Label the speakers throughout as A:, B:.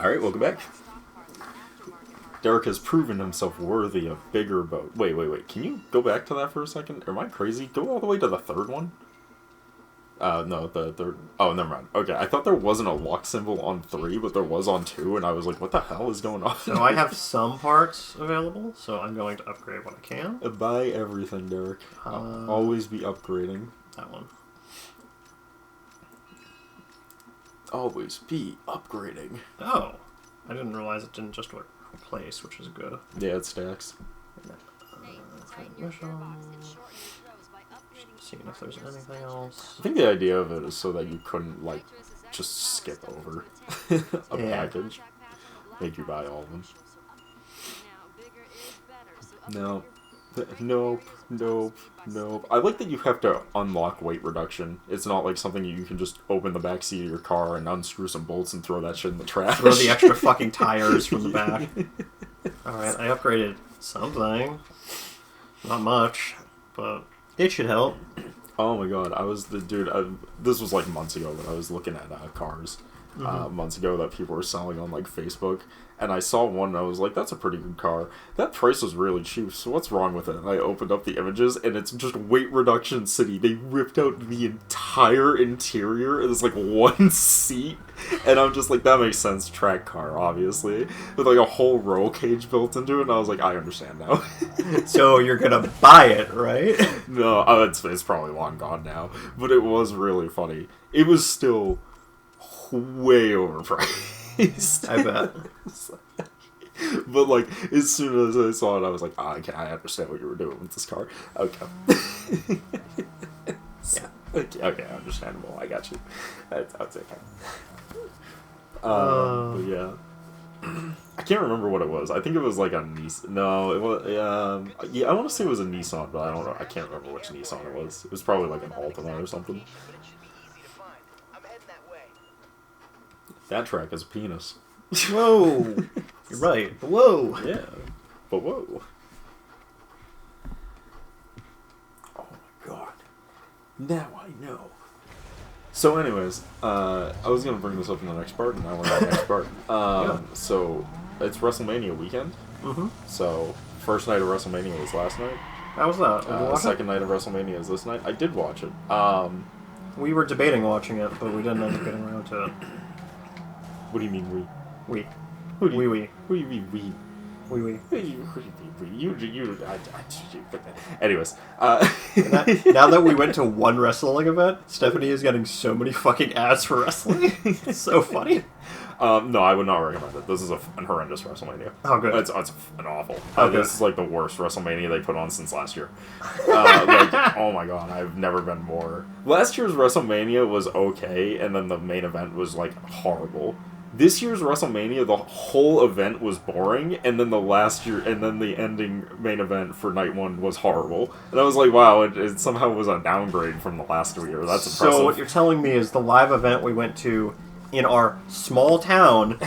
A: Alright, welcome back. Derek has proven himself worthy of bigger boat. Wait. Can you go back to that for a second? Am I crazy? Go all the way to the third one? No, the third... Oh, never mind. Okay, I thought there wasn't a lock symbol on 3, but there was on 2, and I was like, what the hell is going on?
B: So I have some parts available, so I'm going to upgrade what I can.
A: Buy everything, Derek. I'll always be upgrading.
B: That one.
A: Always be upgrading.
B: Oh. I didn't realize it didn't just replace, which is good.
A: Yeah, it stacks.
B: Seeing if there's anything else.
A: I think the idea of it is so that you couldn't, like, just skip over a package. Make you buy all of them. Nope. I like that you have to unlock weight reduction. It's not like something you can just open the back seat of your car and unscrew some bolts and throw that shit in the trash.
B: Throw the extra fucking tires from the back. Alright, I upgraded something. Not much, but it should help.
A: Oh my god, this was like months ago, but I was looking at cars months ago that people were selling on like Facebook, and I saw one and I was like, that's a pretty good car. That price was really cheap, so what's wrong with it? And I opened up the images, and it's just weight reduction city. They ripped out the entire interior, and it's like one seat, and I'm just like, that makes sense, track car, obviously, with like a whole roll cage built into it, and I was like, I understand now.
B: So you're gonna buy it, right?
A: No, it's probably long gone now, but it was really funny. It was still way overpriced.
B: I bet.
A: But like, as soon as I saw it, I was like, I understand what you were doing with this car. Okay.
B: Yeah.
A: Okay, understandable. I got you. That's okay. But yeah. I can't remember what it was. I think it was like a Nissan. No, it was. Yeah, I want to say it was a Nissan, but I don't know. I can't remember which Nissan it was. It was probably like an Altima or something. That track is a penis.
B: Whoa! You're right. Whoa!
A: Yeah. But whoa. Oh my god. Now I know. So anyways, I was going to bring this up in the next part, and now we're in the next part. So, it's WrestleMania weekend.
B: Mm-hmm.
A: So, first night of WrestleMania was last night.
B: How was that?
A: Second night of WrestleMania is this night. I did watch it.
B: We were debating watching it, but we didn't end up getting around to it.
A: What do you mean we?
B: We.
A: What do you mean we?
B: We.
A: Anyways.
B: Now that we went to one wrestling event, Stephanie is getting so many fucking ads for wrestling. It's so funny.
A: No, I would not recommend it. This is an horrendous WrestleMania.
B: Oh, good.
A: It's an awful.
B: Okay.
A: This is like the worst WrestleMania they put on since last year. Oh my god, I've never been more. Last year's WrestleMania was okay, and then the main event was like horrible. This year's WrestleMania, the whole event was boring, and then the ending main event for night one was horrible. And I was like, wow, it somehow was a downgrade from the last year. That's impressive.
B: So what you're telling me is the live event we went to in our small town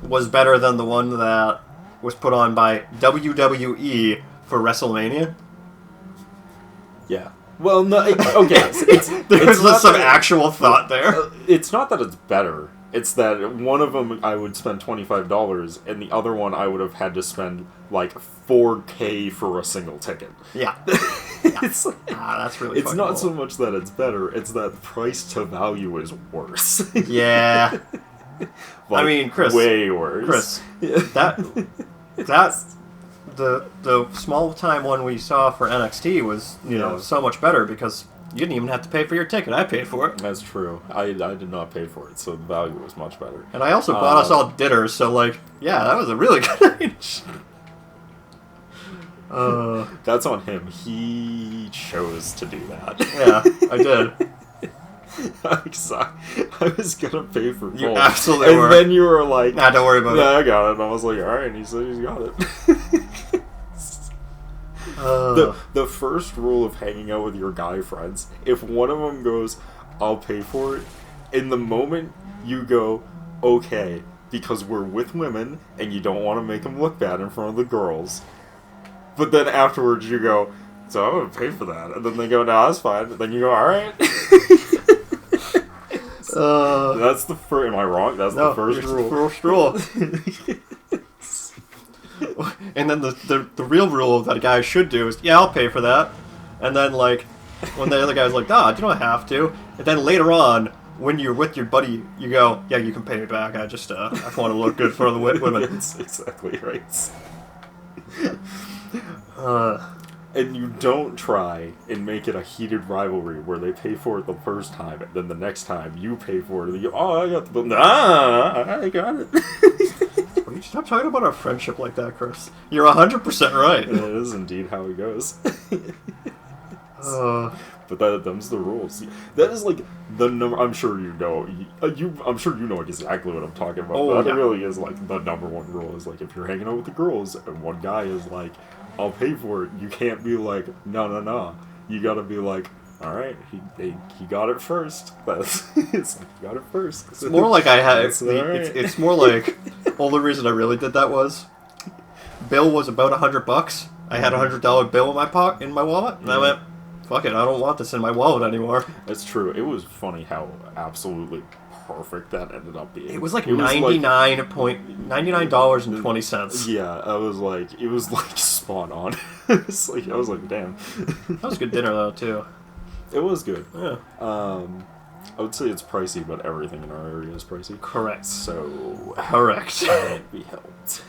B: was better than the one that was put on by WWE for WrestleMania?
A: Yeah. Well, no, okay.
B: There's some actual thought there.
A: It's not that it's better. It's that one of them I would spend $25, and the other one I would have had to spend like $4K for a single ticket.
B: Yeah.
A: It's like,
B: that's really.
A: It's not so much that it's better; it's that price to value is worse.
B: Yeah.
A: Like,
B: I mean, Chris.
A: Way worse.
B: Chris. The small time one we saw for NXT was know so much better because you didn't even have to pay for your ticket. I paid for it.
A: That's true. I did not pay for it, so the value was much better.
B: And I also bought us all dinners, so like, yeah, that was a really good night.
A: That's on him. He chose to do that.
B: Yeah, I did.
A: I was gonna pay for both.
B: You absolutely were.
A: And then you were like,
B: nah, don't worry about
A: it. I got it. And I was like, alright, and he said he's got it. The first rule of hanging out with your guy friends, if one of them goes, I'll pay for it, in the moment you go, okay, because we're with women and you don't want to make them look bad in front of the girls. But then afterwards you go, so I'm going to pay for that. And then they go, no, that's fine. And then you go, alright. That's the first. Am I wrong? That's the first rule.
B: First rule. And then the real rule that a guy should do is, yeah, I'll pay for that. And then, like, when the other guy's like, nah, you don't have to. And then later on, when you're with your buddy, you go, yeah, you can pay me back. I just want to look good for the women.
A: That's exactly right. And you don't try and make it a heated rivalry where they pay for it the first time, and then the next time you pay for it. And you go, oh, I got the bill. Nah, I got it.
B: Will you stop talking about our friendship like that, Chris? You're 100% right.
A: It is indeed how it goes. But them's the rules. That is like the number. I'm sure you know. I'm sure you know exactly what I'm talking about.
B: Oh,
A: but that
B: yeah.
A: really is like the number one rule. Is like if you're hanging out with the girls and one guy is like, "I'll pay for it," you can't be like, "No." You gotta be like, "All right, he got it first." It's like, you got it first.
B: It's more like I had.
A: Right.
B: It's more like. Only reason I really did that was, bill was about $100. I had a $100 bill in my wallet, and I went, fuck it, I don't want this in my wallet anymore.
A: That's true. It was funny how absolutely perfect that ended up being.
B: It was like $99.20.
A: Yeah, it was like spot on. I was like, damn.
B: That was a good dinner though too.
A: It was good.
B: Yeah.
A: I would say it's pricey, but everything in our area is pricey.
B: Correct.
A: So
B: Correct.
A: can't be helped.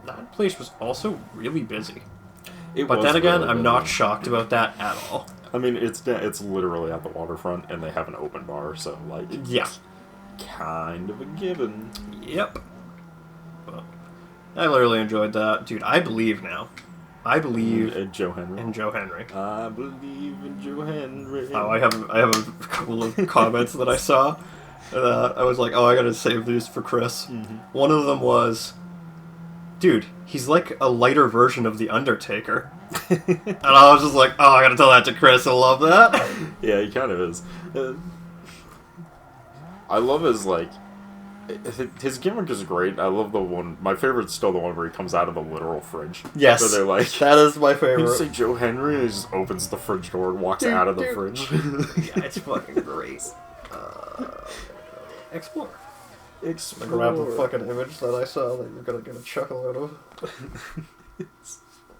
B: That place was also really busy.
A: But
B: But then again, I'm not shocked about that at all.
A: I mean, it's literally at the waterfront, and they have an open bar, so like,
B: Yeah.
A: kind of a given.
B: Yep. But I literally enjoyed that, dude. I believe now. I believe
A: Joe Henry.
B: in Joe Henry.
A: I believe in Joe Henry.
B: Oh, I have a couple of comments that I saw that I was like, oh, I gotta save these for Chris.
A: Mm-hmm.
B: One of them was, dude, he's like a lighter version of The Undertaker. And I was just like, oh, I gotta tell that to Chris. I love that.
A: Yeah, he kind of is. I love his, like, his gimmick is great. I love the one. My favorite's still the one where he comes out of the literal fridge.
B: Yes,
A: so they're like,
B: that is my favorite.
A: you say Joe Henry, and he just opens the fridge door and walks out of the fridge.
B: Yeah, it's fucking great. Explore. I'm gonna grab the fucking image that I saw that you're gonna get a chuckle out of.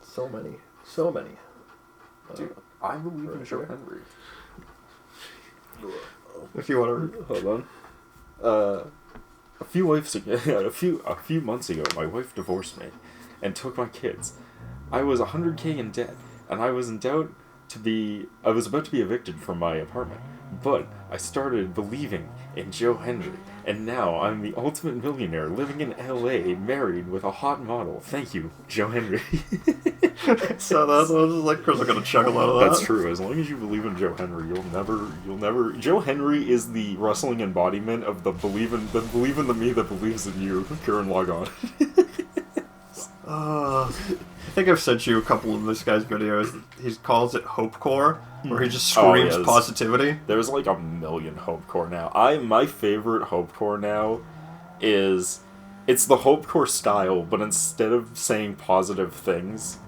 B: So many.
A: Dude, I believe in Joe Henry.
B: If you want to
A: Hold on. A few months ago, my wife divorced me and took my kids. I was $100K in debt, and I was about to be evicted from my apartment. But I started believing in Joe Henry, and now I'm the ultimate millionaire living in LA, married with a hot model. Thank you, Joe Henry.
B: So that was like, Chris, I'm gonna chuckle out of that.
A: That's true. As long as you believe in Joe Henry, you'll never. Joe Henry is the wrestling embodiment of the believe in the me that believes in you. Kieran, log on.
B: I think I've sent you a couple of this guy's videos. He calls it Hope Core, where he just screams positivity.
A: There's like a million Hope Core now. My favorite Hope Core now is it's the Hope Core style, but instead of saying positive things,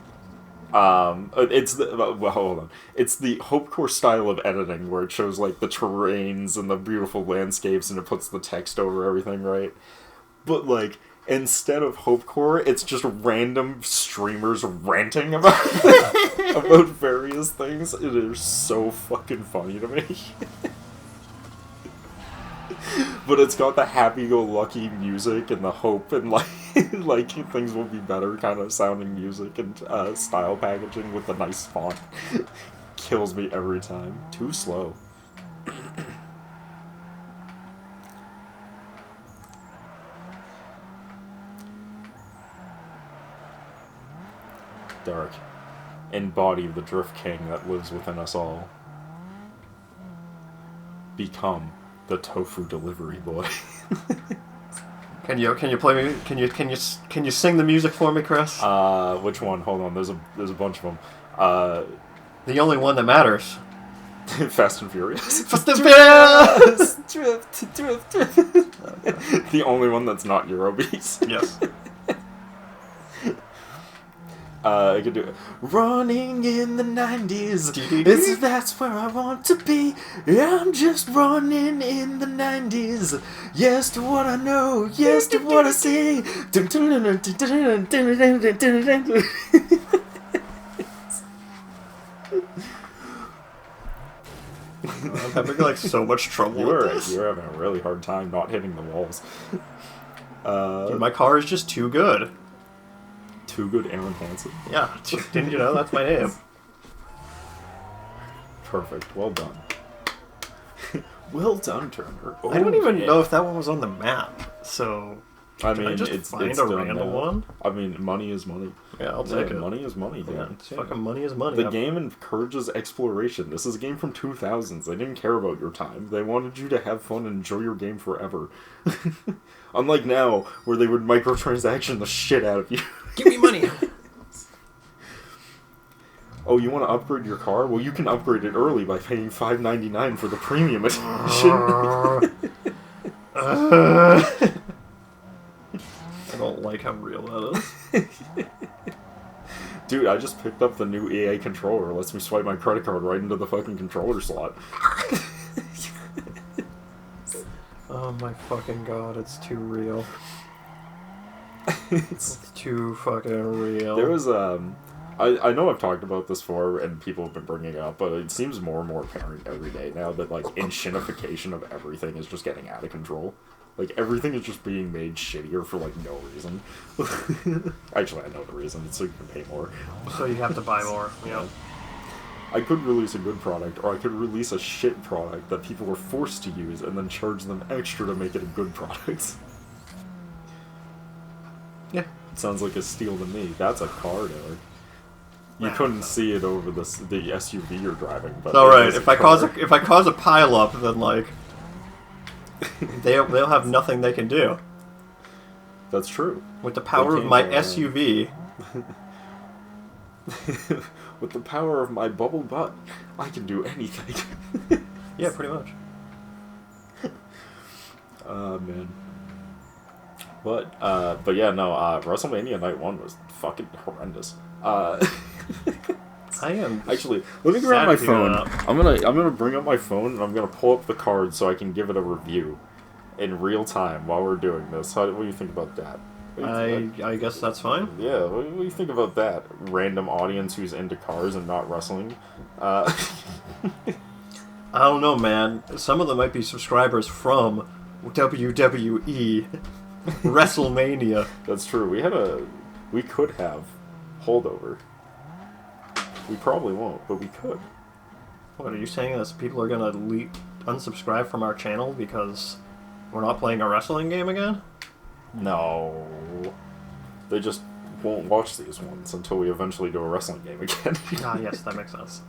A: it's the Hope Core style of editing where it shows like the terrains and the beautiful landscapes and it puts the text over everything, right? But like, instead of Hope Core, it's just random streamers ranting about about various things. It is so fucking funny to me. But it's got the happy-go-lucky music and the hope and like things will be better kind of sounding music and style packaging with the nice font. Kills me every time. Too slow. Dark. Embody the Drift King that lives within us all. Become the tofu delivery boy.
B: Can you play me? Can you sing the music for me, Chris?
A: Which one? Hold on. There's a bunch of them.
B: The only one that matters.
A: Fast and Furious.
B: Fast and Furious.
A: Drift. The only one that's not Eurobeats.
B: Yes.
A: I could do it. Running in the 90s. That's where I want to be. I'm just running in the 90s. Yes to what I know. Yes to what I see.
B: I'm having like so much trouble with this.
A: You're having a really hard time not hitting the walls.
B: Dude, my car is just too good.
A: Too good, Aaron Hansen.
B: Yeah, didn't you know that's my name?
A: Perfect. Well done. Well done, Turner.
B: I don't even know if that one was on the map. So,
A: I mean,
B: I just
A: it's
B: find
A: it's
B: a
A: done
B: random
A: now.
B: one?
A: I mean, money is money.
B: Yeah, I'll take it.
A: Money is money, dude.
B: Yeah, it's fucking money is money.
A: The game encourages exploration. This is a game from 2000s. They didn't care about your time. They wanted you to have fun and enjoy your game forever. Unlike now, where they would microtransaction the shit out of you.
B: Give me money!
A: Oh, you want to upgrade your car? Well, you can upgrade it early by paying $5.99 for the premium edition.
B: I don't like how real that is.
A: Dude, I just picked up the new EA controller. It lets me swipe my credit card right into the fucking controller slot.
B: Oh my fucking god, it's too real. It's too fucking real.
A: There was, I know I've talked about this before, and people have been bringing it up, but it seems more and more apparent every day now that, like, enshinification of everything is just getting out of control. Like, everything is just being made shittier for, like, no reason. Actually, I know the reason. It's so you can pay more.
B: So you have to buy more, you know?
A: I could release a good product, or I could release a shit product that people are forced to use, and then charge them extra to make it a good product.
B: Yeah.
A: It sounds like a steal to me. That's a car, Derek. You couldn't see it over the SUV you're driving, but
B: all right. If I cause a pileup, then like they'll have nothing they can do.
A: That's true.
B: With the power of my SUV.
A: With the power of my bubble butt, I can do anything.
B: Yeah, pretty much.
A: Man. But yeah, no, WrestleMania Night 1 was fucking horrendous.
B: I am
A: actually, let me grab my phone. I'm gonna bring up my phone and I'm gonna pull up the card so I can give it a review in real time while we're doing this. What do you think about that?
B: I guess that's fine.
A: Yeah, what do you think about that? Random audience who's into cars and not wrestling.
B: I don't know, man. Some of them might be subscribers from WWE Wrestlemania.
A: That's true. We could have holdover. We probably won't, but we could.
B: What are you saying? That people are gonna unsubscribe from our channel because we're not playing a wrestling game again?
A: No, they just won't watch these ones until we eventually do a wrestling game again.
B: Ah, yes, that makes sense.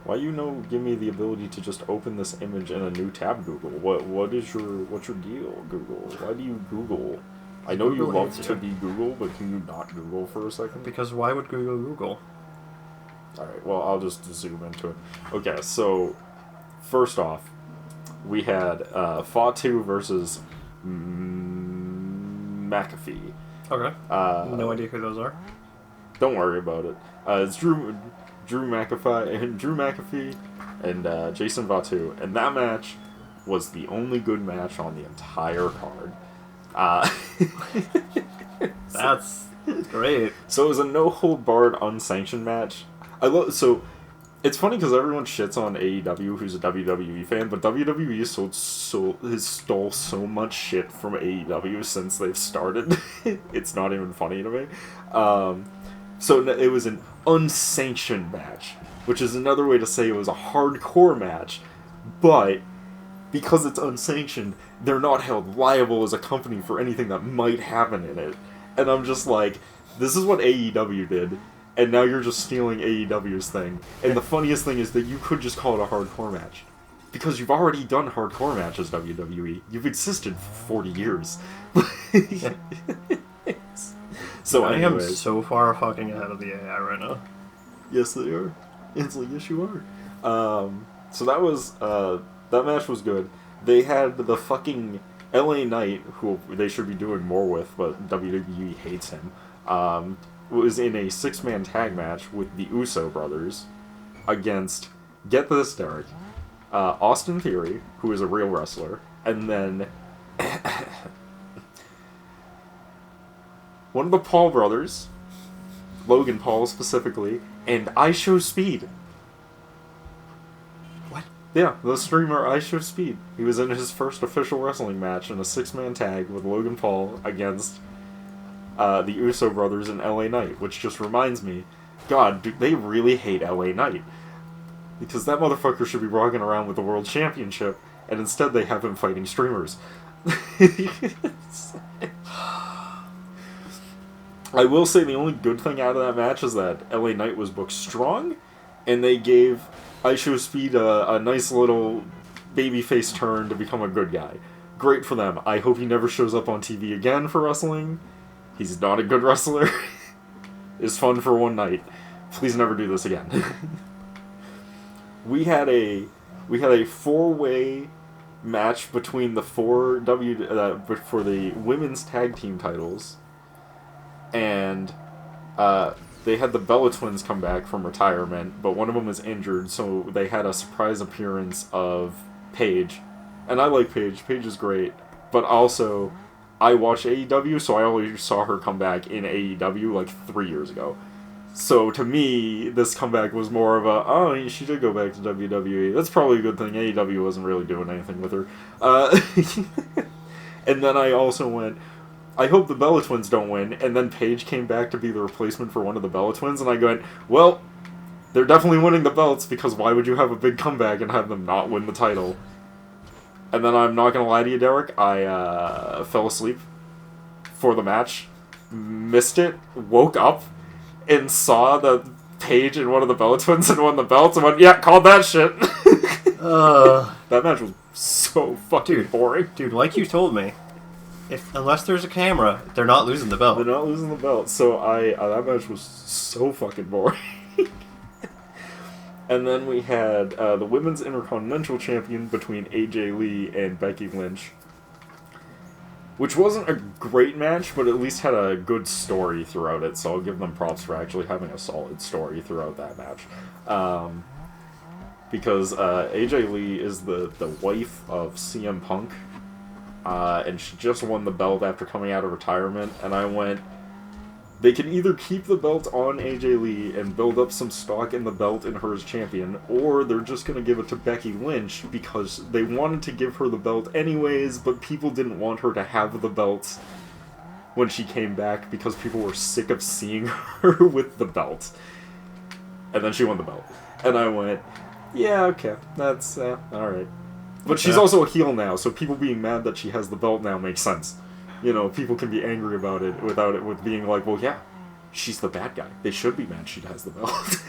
A: Why give me the ability to just open this image in a new tab, Google? What's your deal, Google? Why do you Google? I know you love to be Google, but can you not Google for a second?
B: Because why would Google?
A: Alright, well, I'll just zoom into it. Okay, so, first off, we had Fatu versus McAfee.
B: Okay. No idea who those are.
A: Don't worry about it. It's Drew McAfee and Jason Fatu, and that match was the only good match on the entire card.
B: That's great.
A: So it was a no-hold-barred, unsanctioned match. So it's funny because everyone shits on AEW, who's a WWE fan, but WWE has stole so much shit from AEW since they've started. It's not even funny to me. So it was an unsanctioned match, which is another way to say it was a hardcore match, but because it's unsanctioned, they're not held liable as a company for anything that might happen in it. And I'm just like, this is what AEW did, and now you're just stealing AEW's thing. And the funniest thing is that you could just call it a hardcore match. Because you've already done hardcore matches, WWE. You've existed for 40 years. So
B: I am so far fucking ahead of the AI right now.
A: Yes, they are. It's like, yes, you are. So that was, that match was good. They had the fucking LA Knight, who they should be doing more with, but WWE hates him. was in a 6-man tag match with the Uso brothers against, get this, Derek, Austin Theory, who is a real wrestler, and then one of the Paul brothers, Logan Paul specifically, and I Show Speed.
B: What?
A: Yeah, the streamer I Show Speed. He was in his first official wrestling match in a 6-man tag with Logan Paul against the Uso brothers in LA Knight, which just reminds me, God, do they really hate LA Knight? Because that motherfucker should be walking around with the world championship, and instead they have him fighting streamers. I will say the only good thing out of that match is that LA Knight was booked strong, and they gave Aisho Speed a nice little babyface turn to become a good guy. Great for them. I hope he never shows up on TV again for wrestling. He's not a good wrestler. It's fun for one night. Please never do this again. We had a 4-way match between the for the women's tag team titles. And they had the Bella Twins come back from retirement, but one of them was injured, so they had a surprise appearance of Paige. And I like Paige. Paige is great. But also, I watch AEW, so I always saw her come back in AEW like 3 years ago. So to me, this comeback was more of a, oh, she did go back to WWE. That's probably a good thing. AEW wasn't really doing anything with her. And then I also went, I hope the Bella Twins don't win, and then Paige came back to be the replacement for one of the Bella Twins, and I went, well, they're definitely winning the belts, because why would you have a big comeback and have them not win the title? And then I'm not gonna lie to you, Derek, I fell asleep for the match, missed it, woke up, and saw the Paige and one of the Bella Twins and won the belts, and went, yeah, called that shit. That match was so fucking boring.
B: Dude, like you told me, unless there's a camera, they're not losing the belt.
A: They're not losing the belt. So that match was so fucking boring. And then we had the Women's Intercontinental Champion between AJ Lee and Becky Lynch, which wasn't a great match, but at least had a good story throughout it, so I'll give them props for actually having a solid story throughout that match. Because AJ Lee is the wife of CM Punk, and she just won the belt after coming out of retirement, and I went, they can either keep the belt on AJ Lee and build up some stock in the belt in her as champion, or they're just going to give it to Becky Lynch because they wanted to give her the belt anyways, but people didn't want her to have the belt when she came back because people were sick of seeing her with the belt. And then she won the belt. And I went, yeah, okay, that's, alright. But she's also a heel now, so people being mad that she has the belt now makes sense. You know, people can be angry about it without it with being like, well, yeah, she's the bad guy. They should be mad she has the belt.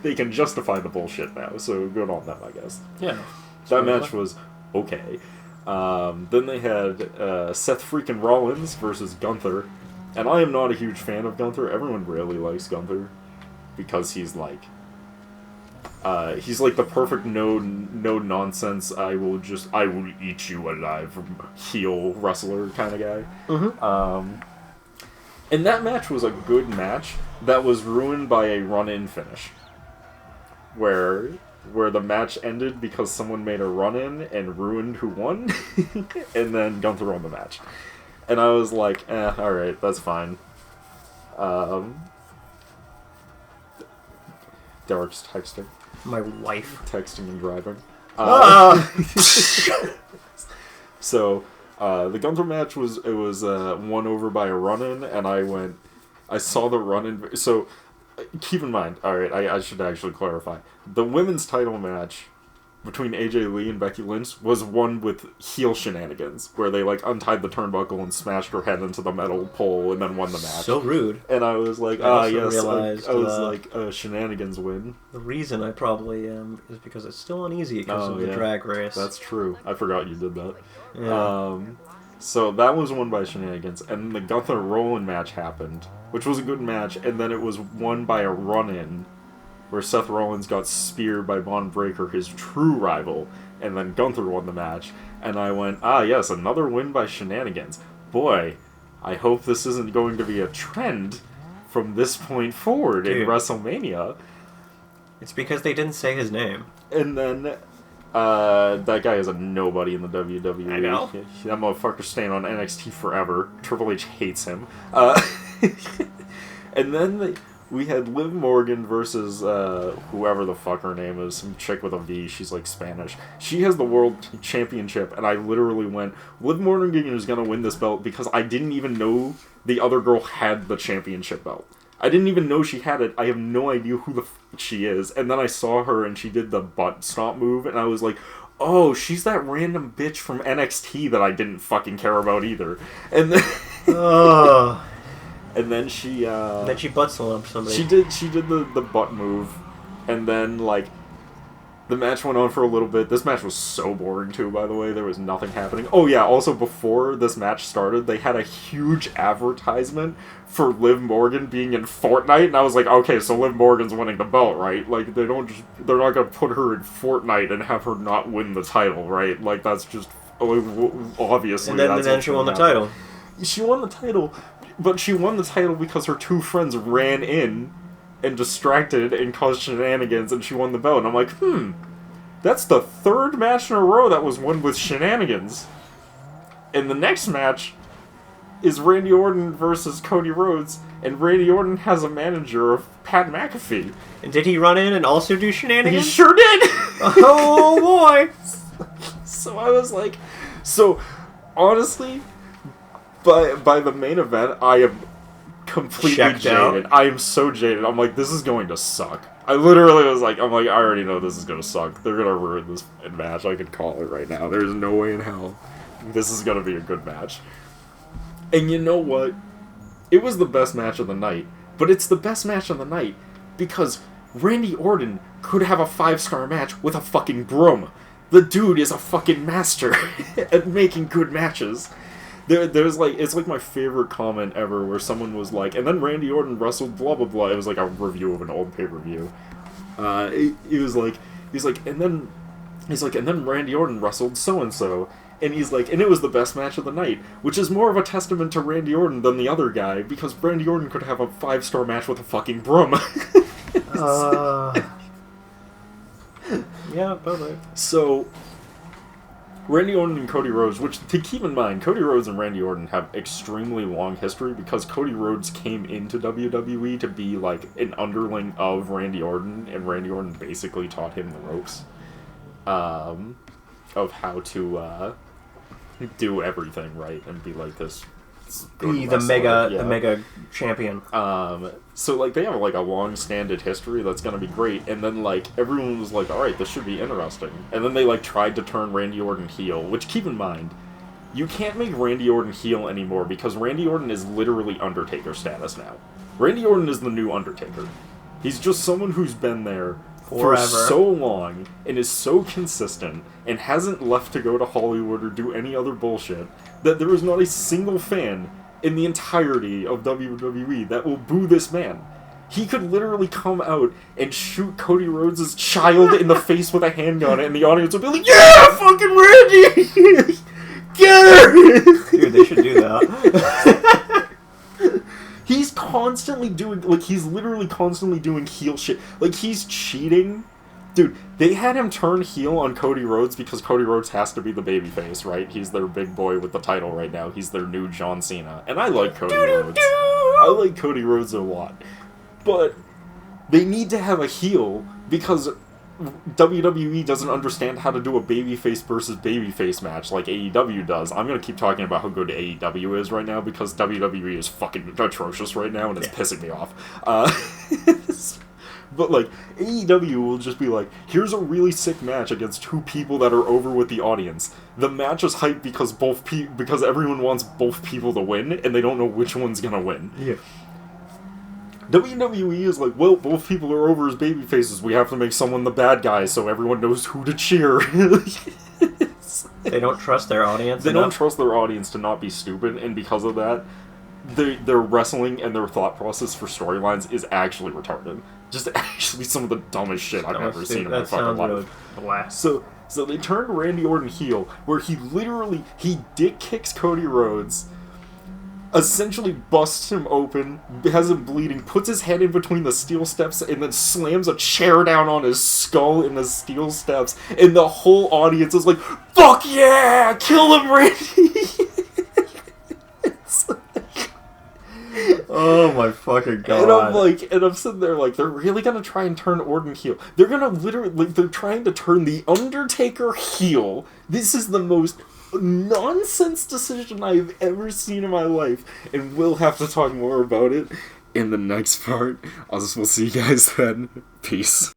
A: They can justify the bullshit now, so good on them, I guess.
B: Yeah.
A: That match was okay. Then they had Seth freaking Rollins versus Gunther. And I am not a huge fan of Gunther. Everyone really likes Gunther because he's like the perfect no nonsense, I will eat you alive heel wrestler kind of guy.
B: Mm-hmm.
A: And that match was a good match that was ruined by a run-in finish. Where the match ended because someone made a run-in and ruined who won, and then Gunther won the match. And I was like, alright, that's fine. Derek's texting.
B: My wife.
A: Texting and driving. So, the Gunther match was won over by a run-in, and I saw the run-in, so, keep in mind, alright, I should actually clarify. The women's title match between AJ Lee and Becky Lynch was won with heel shenanigans, where they, untied the turnbuckle and smashed her head into the metal pole and then won the match.
B: So rude.
A: And I was like, yes, I was like, shenanigans win.
B: The reason I probably am is because it's still uneasy because of the drag race.
A: That's true. I forgot you did that.
B: Yeah.
A: So that was won by shenanigans, and the Gunther Rollin match happened, which was a good match, and then it was won by a run-in, where Seth Rollins got speared by Von Breakker, his true rival, and then Gunther won the match. And I went, yes, another win by shenanigans. Boy, I hope this isn't going to be a trend from this point forward in WrestleMania.
B: It's because they didn't say his name.
A: And then, that guy is a nobody in the WWE.
B: I know.
A: That motherfucker's staying on NXT forever. Triple H hates him. And then we had Liv Morgan versus whoever the fuck her name is, some chick with a V. She's like Spanish. She has the world championship, and I literally went, Liv Morgan is gonna win this belt because I didn't even know the other girl had the championship belt. I didn't even know she had it. I have no idea who the fuck she is. And then I saw her, and she did the butt stomp move, and I was like, oh, she's that random bitch from NXT that I didn't fucking care about either. And then... And then she
B: butt slapped somebody.
A: She did the butt move, and then like the match went on for a little bit. This match was so boring too, by the way. There was nothing happening. Oh yeah, also before this match started, they had a huge advertisement for Liv Morgan being in Fortnite, and I was like, okay, so Liv Morgan's winning the belt, right? Like they're not gonna put her in Fortnite and have her not win the title, right? Like that's just obviously.
B: And then she won the title.
A: She won the title. But she won the title because her two friends ran in and distracted and caused shenanigans, and she won the belt. And I'm like, that's the third match in a row that was won with shenanigans. And the next match is Randy Orton versus Cody Rhodes, and Randy Orton has a manager of Pat McAfee.
B: And did he run in and also do shenanigans?
A: He sure did!
B: Oh boy!
A: So I was like, honestly... By the main event, I am completely
B: checked
A: jaded.
B: Out.
A: I am so jaded. I'm like, this is going to suck. I literally was like, I already know this is going to suck. They're going to ruin this match. I can call it right now. There's no way in hell this is going to be a good match. And you know what? It was the best match of the night. But it's the best match of the night because Randy Orton could have a 5-star match with a fucking broom. The dude is a fucking master at making good matches. There's like, it's like my favorite comment ever where someone was like, and then Randy Orton wrestled blah blah blah. It was like a review of an old pay-per-view. And then Randy Orton wrestled so and so, and he's like, and it was the best match of the night, which is more of a testament to Randy Orton than the other guy because Randy Orton could have a 5-star match with a fucking broom.
B: Yeah, probably.
A: So. Randy Orton and Cody Rhodes, which, to keep in mind, Cody Rhodes and Randy Orton have extremely long history because Cody Rhodes came into WWE to be, like, an underling of Randy Orton, and Randy Orton basically taught him the ropes of how to do everything right and be like this.
B: Be the mega champion.
A: So like they have like a long-standing history that's gonna be great, and then like everyone was like, all right, this should be interesting, and then they like tried to turn Randy Orton heel, which keep in mind, you can't make Randy Orton heel anymore because Randy Orton is literally Undertaker status now. Randy Orton is the new Undertaker. He's just someone who's been there for so long and is so consistent and hasn't left to go to Hollywood or do any other bullshit that there is not a single fan in the entirety of WWE that will boo this man. He could literally come out and shoot Cody Rhodes' child in the face with a handgun and the audience would be like, yeah, fucking Randy! Get her!
B: Dude, they should do that.
A: He's constantly doing, like, he's literally constantly doing heel shit. Like, he's cheating. Dude, they had him turn heel on Cody Rhodes because Cody Rhodes has to be the babyface, right? He's their big boy with the title right now. He's their new John Cena. And I like Cody Rhodes. I like Cody Rhodes a lot. But they need to have a heel because WWE doesn't understand how to do a babyface versus babyface match like AEW does. I'm going to keep talking about how good AEW is right now because WWE is fucking atrocious right now and it's pissing me off. But like, AEW will just be like, here's a really sick match against two people that are over with the audience. The match is hyped because because everyone wants both people to win and they don't know which one's going to win.
B: Yeah.
A: WWE is like, well, both people are over as babyfaces. We have to make someone the bad guy so everyone knows who to cheer.
B: They don't trust their audience
A: They don't trust their audience to not be stupid, and because of that, their wrestling and their thought process for storylines is actually retarded. Just actually some of the dumbest shit I've ever seen in my fucking life.
B: Really
A: so they turned Randy Orton heel, where he dick kicks Cody Rhodes, essentially busts him open, has him bleeding, puts his head in between the steel steps, and then slams a chair down on his skull in the steel steps, and the whole audience is like, fuck yeah! Kill him, Randy!
B: Oh my fucking god.
A: And I'm like, and I'm sitting there like, they're really gonna try and turn Orton heel. They're gonna literally, like, they're trying to turn The Undertaker heel. This is the most nonsense decision I've ever seen in my life. And we'll have to talk more about it in the next part. We'll see you guys then. Peace.